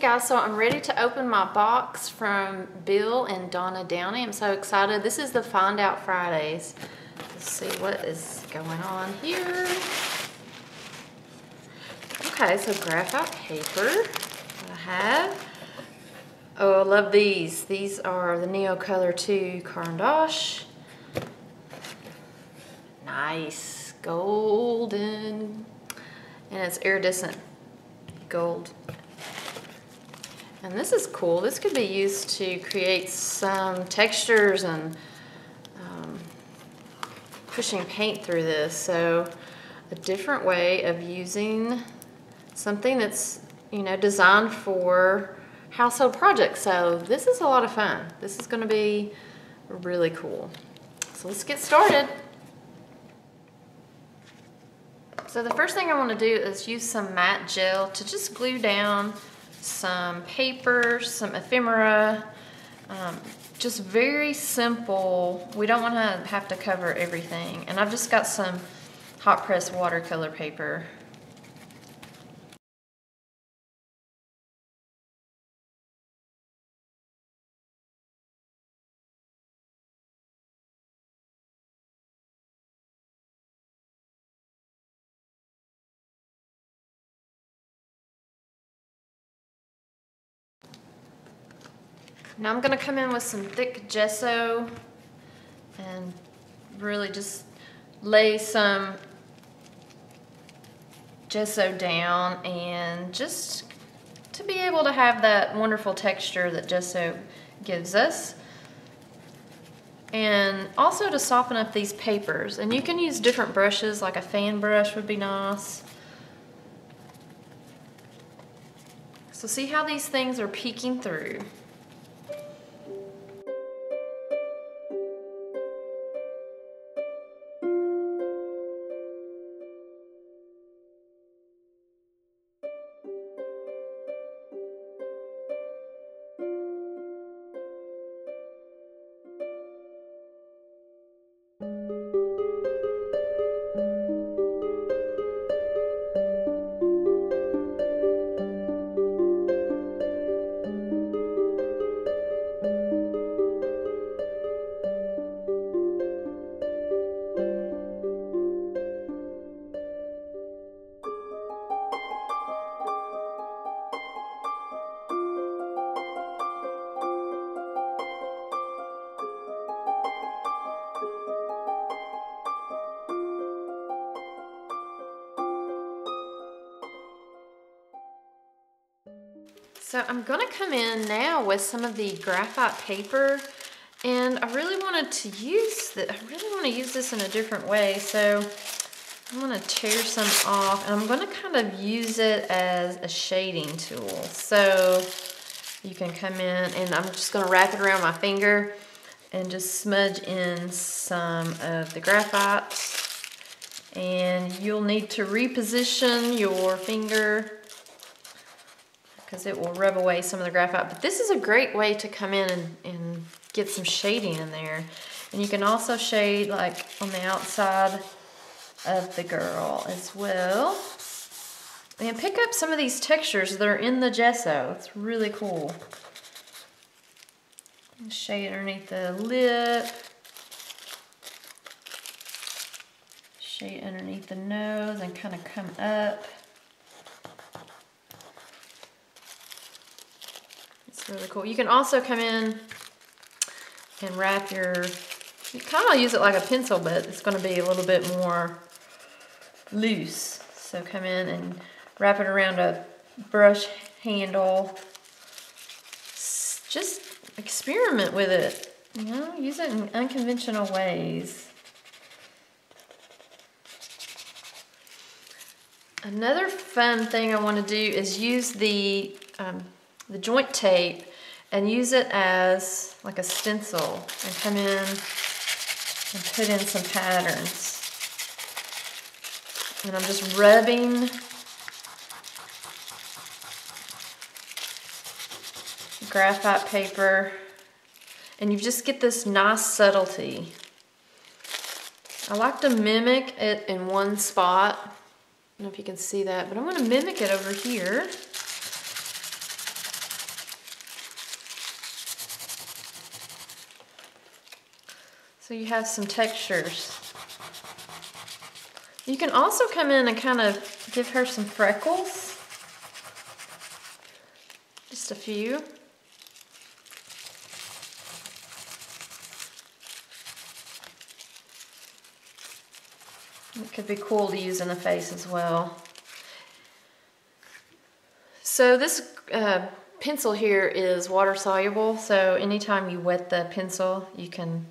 guys, so I'm ready to open my box from Bill and Donna Downey. I'm so excited. This is the Find Out Fridays. Let's see what is going on here. Okay, so graphite paper that I have. Oh, I love these. These are the Neocolor 2 Caran d'Ache. Nice, golden, and it's iridescent gold. And this is cool. This could be used to create some textures and pushing paint through this. So a different way of using something that's, you know, designed for household projects. So this is a lot of fun. This is going to be really cool. So let's get started. So the first thing I want to do is use some matte gel to just glue down some paper, some ephemera, just very simple. We don't want to have to cover everything. And I've just got some hot press watercolor paper. Now I'm going to come in with some thick gesso and really just lay some gesso down, and just to be able to have that wonderful texture that gesso gives us, and also to soften up these papers. And you can use different brushes, like a fan brush would be nice. So see how these things are peeking through. So I'm going to come in now with some of the graphite paper, and I really wanted to use this in a different way. So I'm going to tear some off, and I'm going to kind of use it as a shading tool. So you can come in, and I'm just going to wrap it around my finger and just smudge in some of the graphite. And you'll need to reposition your finger because it will rub away some of the graphite. But this is a great way to come in and get some shading in there. And you can also shade like on the outside of the girl as well. And pick up some of these textures that are in the gesso. It's really cool. Shade underneath the lip. Shade underneath the nose and kind of come up. Really cool. You can also come in and wrap you kind of use it like a pencil, but it's going to be a little bit more loose. So come in and wrap it around a brush handle. Just experiment with it, you know, use it in unconventional ways. Another fun thing I want to do is use the joint tape and use it as like a stencil, and come in and put in some patterns. And I'm just rubbing graphite paper, and you just get this nice subtlety. I like to mimic it in one spot. I don't know if you can see that, but I'm going to mimic it over here. So you have some textures. You can also come in and kind of give her some freckles. Just a few. It could be cool to use in the face as well. So this pencil here is water soluble, so anytime you wet the pencil, you can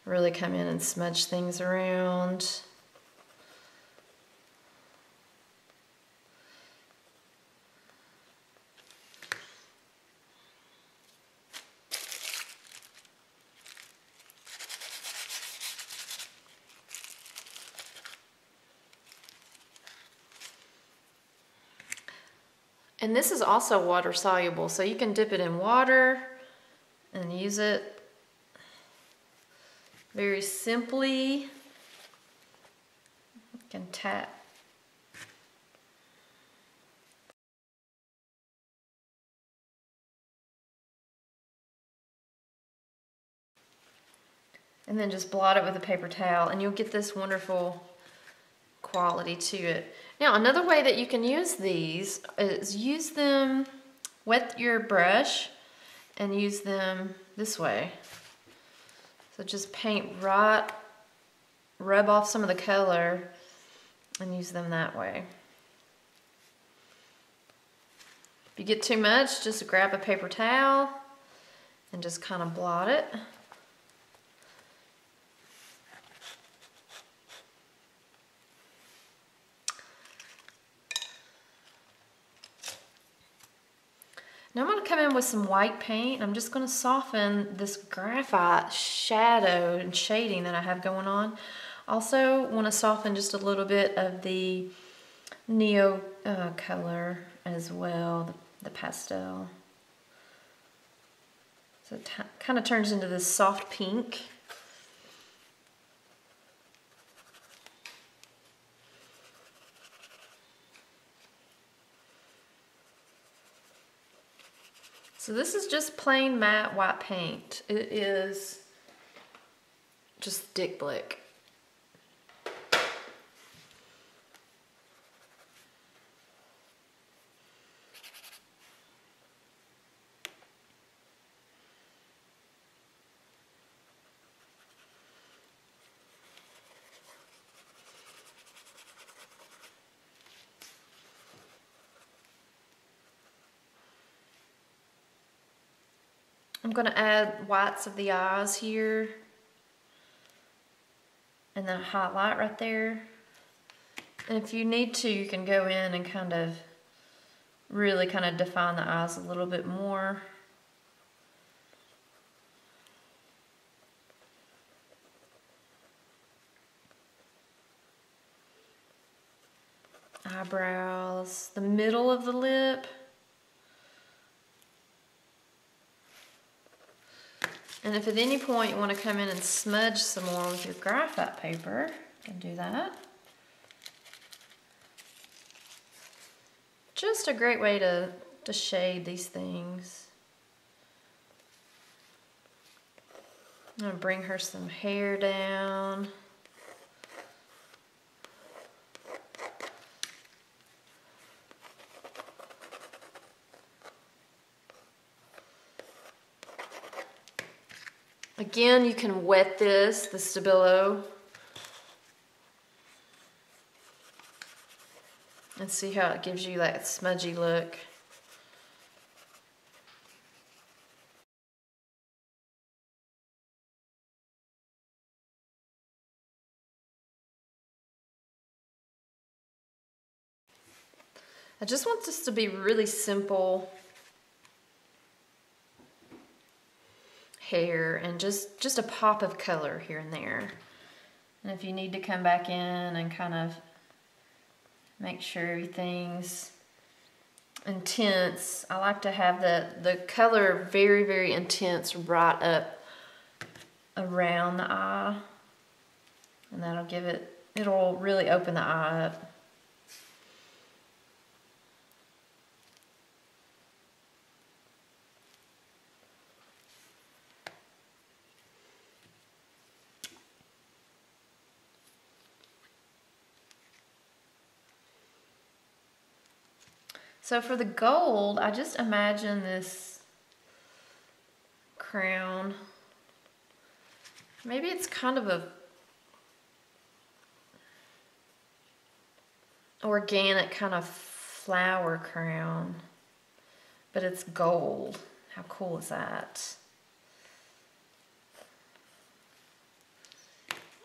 really come in and smudge things around. And this is also water soluble, so you can dip it in water and use it very simply. You can tap. And then just blot it with a paper towel and you'll get this wonderful quality to it. Now, another way that you can use these is use them, wet your brush and use them this way. So just paint right, rub off some of the color and use them that way. If you get too much, just grab a paper towel and just kind of blot it. Now I'm going to come in with some white paint. I'm just going to soften this graphite shadow and shading that I have going on. Also want to soften just a little bit of the neocolor as well, the pastel. So it kind of turns into this soft pink. So this is just plain matte white paint. It is just thick black. I'm going to add whites of the eyes here and then a highlight right there. And if you need to, you can go in and kind of really kind of define the eyes a little bit more. Eyebrows, the middle of the lip. And if at any point you want to come in and smudge some more with your graphite paper, you can do that. Just a great way to shade these things. I'm going to bring her some hair down. Again, you can wet the stabilo, and see how it gives you that smudgy look. I just want this to be really simple hair and just a pop of color here and there. And if you need to come back in and kind of make sure everything's intense, I like to have the color very, very intense right up around the eye, and that'll give it, it'll really open the eye up. So for the gold, I just imagine this crown. Maybe it's kind of a organic kind of flower crown, but it's gold. How cool is that?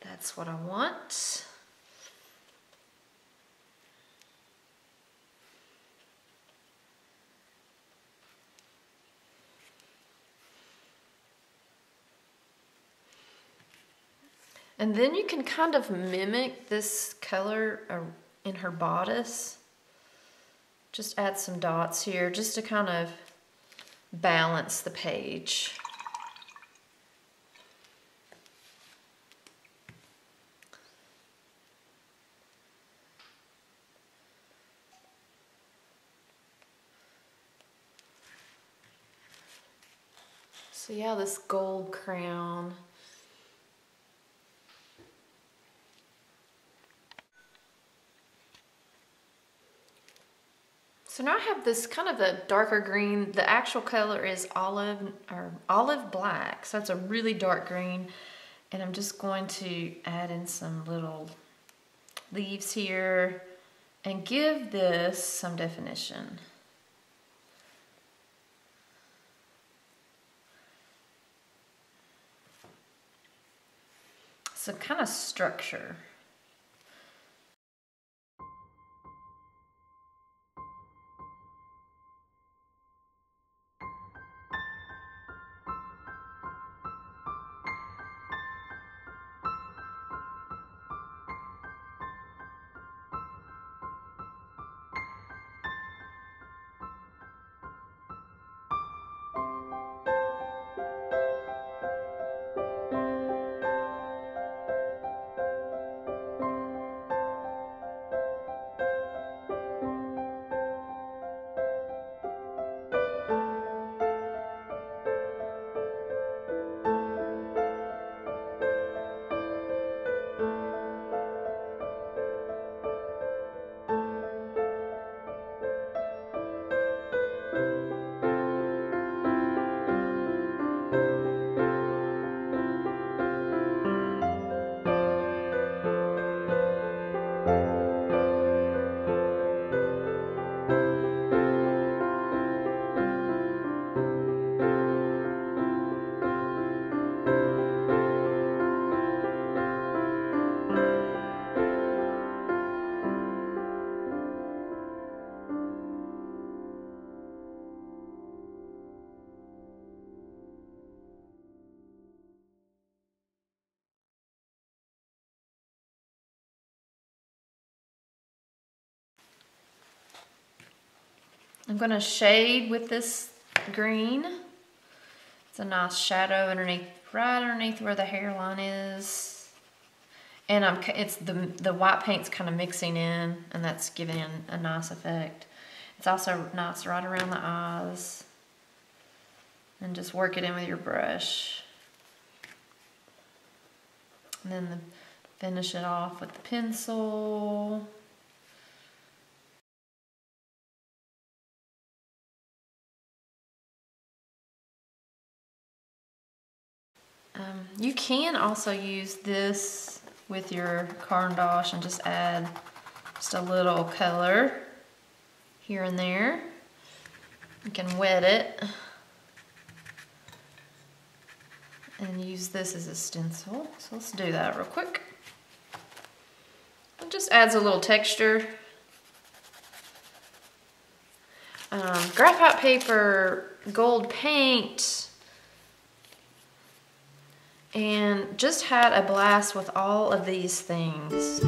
That's what I want. And then you can kind of mimic this color in her bodice. Just add some dots here just to kind of balance the page. So yeah, this gold crown. So now I have this kind of a darker green. The actual color is olive black. So it's a really dark green. And I'm just going to add in some little leaves here and give this some definition. Some kind of structure. I'm gonna shade with this green. It's a nice shadow underneath, right underneath where the hairline is. And it's the white paint's kind of mixing in, and that's giving a nice effect. It's also nice right around the eyes. And just work it in with your brush. And then finish it off with the pencil. You can also use this with your caran and just add just a little color here and there. You can wet it and use this as a stencil. So let's do that real quick. It just adds a little texture. Graphite paper, gold paint, and just had a blast with all of these things.